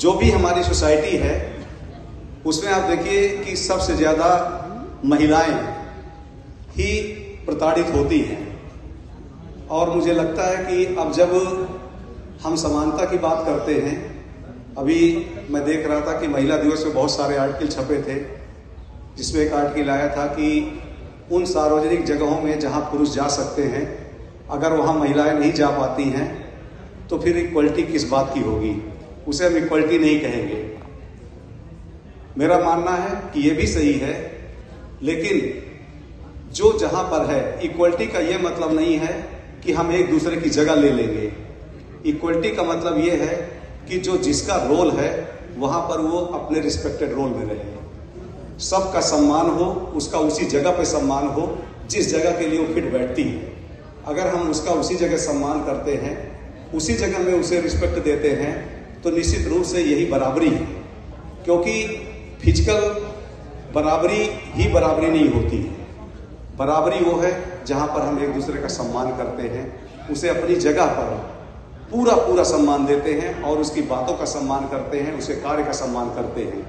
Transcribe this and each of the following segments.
जो भी हमारी सोसाइटी है उसमें आप देखिए कि सबसे ज़्यादा महिलाएं ही प्रताड़ित होती हैं। और मुझे लगता है कि अब जब हम समानता की बात करते हैं, अभी मैं देख रहा था कि महिला दिवस में बहुत सारे आर्टिकल छपे थे, जिसमें एक आर्टिकल आया था कि उन सार्वजनिक जगहों में जहां पुरुष जा सकते हैं, अगर वहां महिलाएं नहीं जा पाती हैं तो फिर इक्वलिटी किस बात की होगी, उसे हम इक्वलिटी नहीं कहेंगे। मेरा मानना है कि ये भी सही है, लेकिन जो जहां पर है, इक्वलिटी का ये मतलब नहीं है कि हम एक दूसरे की जगह ले लेंगे। इक्वलिटी का मतलब ये है कि जो जिसका रोल है वहां पर वो अपने रिस्पेक्टेड रोल में रहे, सबका सम्मान हो, उसका उसी जगह पे सम्मान हो जिस जगह के लिए वो फिट बैठती है। अगर हम उसका उसी जगह सम्मान करते हैं, उसी जगह में उसे रिस्पेक्ट देते हैं, तो निश्चित रूप से यही बराबरी है। क्योंकि फिजिकल बराबरी ही बराबरी नहीं होती है। बराबरी वो है जहां पर हम एक दूसरे का सम्मान करते हैं, उसे अपनी जगह पर पूरा पूरा सम्मान देते हैं और उसकी बातों का सम्मान करते हैं, उसके कार्य का सम्मान करते हैं।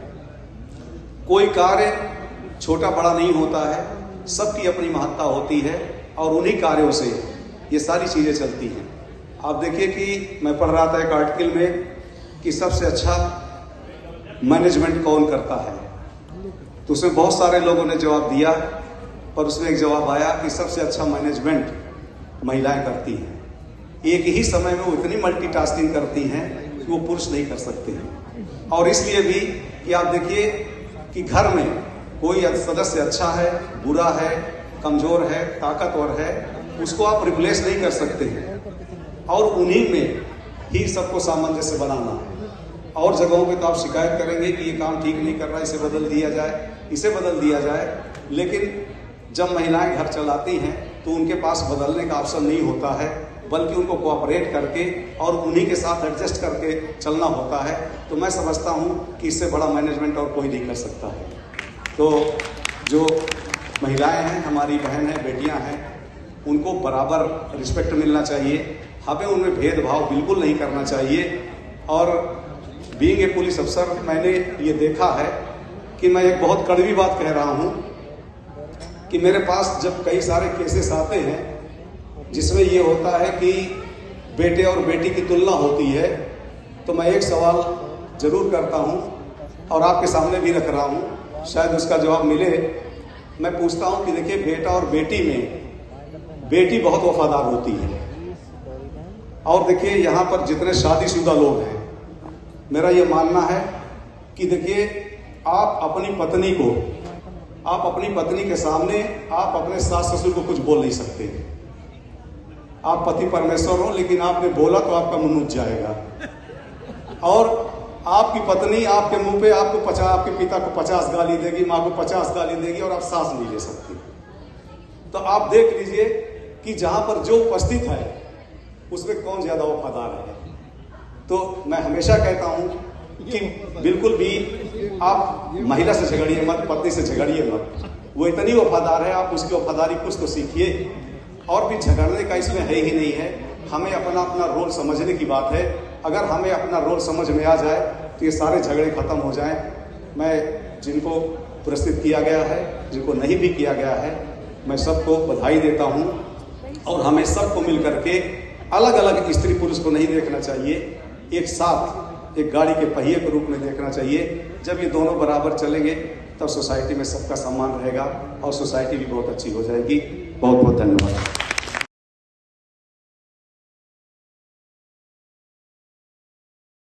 कोई कार्य छोटा बड़ा नहीं होता है, सबकी अपनी महत्ता होती है और उन्हीं कार्यों से ये सारी चीजें चलती हैं। आप देखिए कि मैं पढ़ रहा था एक आर्टिकल में कि सबसे अच्छा मैनेजमेंट कौन करता है, तो उसमें बहुत सारे लोगों ने जवाब दिया, पर उसमें एक जवाब आया कि सबसे अच्छा मैनेजमेंट महिलाएं करती हैं। एक ही समय में वो इतनी मल्टीटास्किंग करती हैं कि वो पुरुष नहीं कर सकते हैं। और इसलिए भी कि आप देखिए कि घर में कोई सदस्य अच्छा है, बुरा है, कमजोर है, ताकतवर है, उसको आप रिप्लेस नहीं कर सकते हैं और उन्हीं में ही सबको सामंजस्य बनाना है। और जगहों पे तो आप शिकायत करेंगे कि ये काम ठीक नहीं कर रहा, इसे बदल दिया जाए, इसे बदल दिया जाए, लेकिन जब महिलाएं घर चलाती हैं तो उनके पास बदलने का ऑप्शन नहीं होता है, बल्कि उनको कोऑपरेट करके और उन्हीं के साथ एडजस्ट करके चलना होता है। तो मैं समझता हूँ कि इससे बड़ा मैनेजमेंट और कोई नहीं कर सकता है। तो जो महिलाएं हैं, हमारी बहन हैं, बेटियां हैं, उनको बराबर रिस्पेक्ट मिलना चाहिए। हमें उनमें भेदभाव बिल्कुल नहीं करना चाहिए। और बीइंग ए पुलिस अफसर मैंने ये देखा है कि मैं एक बहुत कड़वी बात कह रहा हूँ कि मेरे पास जब कई सारे केसेस आते हैं जिसमें ये होता है कि बेटे और बेटी की तुलना होती है, तो मैं एक सवाल जरूर करता हूँ और आपके सामने भी रख रहा हूँ, शायद उसका जवाब मिले। मैं पूछता हूँ कि देखिए, बेटा और बेटी में बेटी बहुत वफादार होती है, और देखिए यहाँ पर जितने शादीशुदा लोग हैं, मेरा ये मानना है कि देखिए, आप अपनी पत्नी के सामने आप अपने सास ससुर को कुछ बोल नहीं सकते। आप पति परमेश्वर हो, लेकिन आपने बोला तो आपका मुंह नुच जाएगा। और आपकी पत्नी आपके मुंह पे आपके पिता को 50 गाली देगी, माँ को 50 गाली देगी, और आप सांस नहीं ले सकते। तो आप देख लीजिए कि जहां पर जो उपस्थित है उसमें कौन ज्यादा वफादार है। तो मैं हमेशा कहता हूं कि बिल्कुल भी आप महिला से झगड़िए मत, पत्नी से झगड़िए मत। वो इतनी वफादार है, आप उसकी वफादारी कुछ तो सीखिए। और भी झगड़ने का इसमें है ही नहीं है, हमें अपना अपना रोल समझने की बात है। अगर हमें अपना रोल समझ में आ जाए तो ये सारे झगड़े खत्म हो जाएं। मैं जिनको पुरस्कृत किया गया है, जिनको नहीं भी किया गया है, मैं सबको बधाई देता हूँ। और हमें सबको मिल करके अलग अलग स्त्री पुरुष को नहीं देखना चाहिए, एक साथ एक गाड़ी के पहिए के रूप में देखना चाहिए। जब ये दोनों बराबर चलेंगे तब सोसाइटी में सबका सम्मान रहेगा और सोसाइटी भी बहुत अच्छी हो जाएगी। बहुत बहुत धन्यवाद।